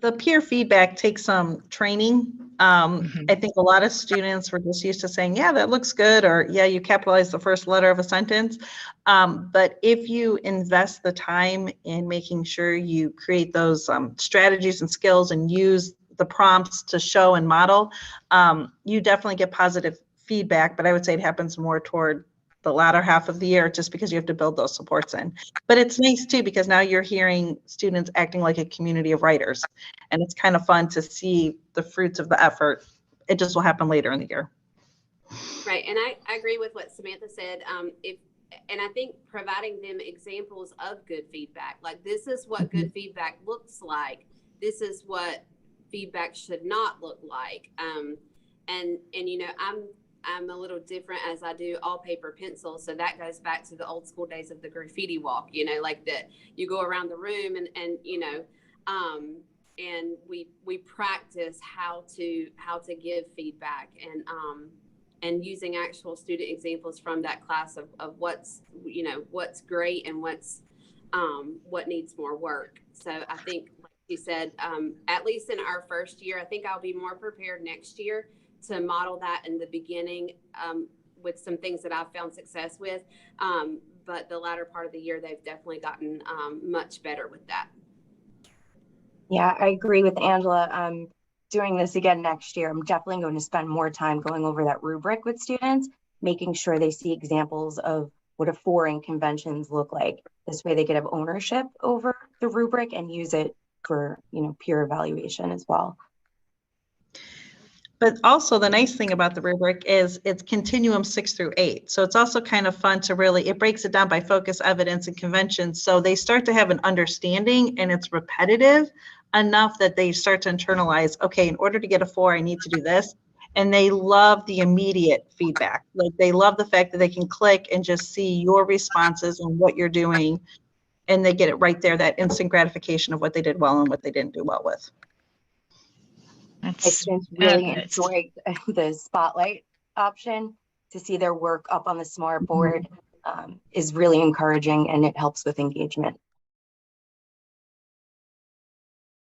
The peer feedback takes some training. I think a lot of students were just used to saying, yeah, that looks good, or yeah, you capitalize the first letter of a sentence. But if you invest the time in making sure you create those strategies and skills and use the prompts to show and model, you definitely get positive feedback. But I would say it happens more toward the latter half of the year, just because you have to build those supports in. But it's nice too, because now you're hearing students acting like a community of writers, and it's kind of fun to see the fruits of the effort. It just will happen later in the year. Right, and I agree with what Samantha said. And I think providing them examples of good feedback, like this is what good feedback looks like. This is what feedback should not look like. And you know, I'm a little different, as I do all paper pencil. So that goes back to the old school days of the graffiti walk, you know, like that you go around the room and you know, and we practice how to give feedback, and using actual student examples from that class of what's, you know, what's great and what's what needs more work. So I think, like you said, at least in our first year, I think I'll be more prepared next year to model that in the beginning, with some things that I've found success with. But the latter part of the year, they've definitely gotten much better with that. Yeah, I agree with Angela. I'm doing this again next year. I'm definitely going to spend more time going over that rubric with students, making sure they see examples of what a 4 in conventions look like. This way they could have ownership over the rubric and use it for, you know, peer evaluation as well. But also the nice thing about the rubric is it's continuum 6 through 8. So it's also kind of fun to really, it breaks it down by focus, evidence, and conventions. So they start to have an understanding, and it's repetitive enough that they start to internalize, okay, in order to get a 4, I need to do this. And they love the immediate feedback. Like they love the fact that they can click and just see your responses and what you're doing. And they get it right there, that instant gratification of what they did well and what they didn't do well with. My students really enjoy the spotlight option. To see their work up on the smart board is really encouraging, and it helps with engagement.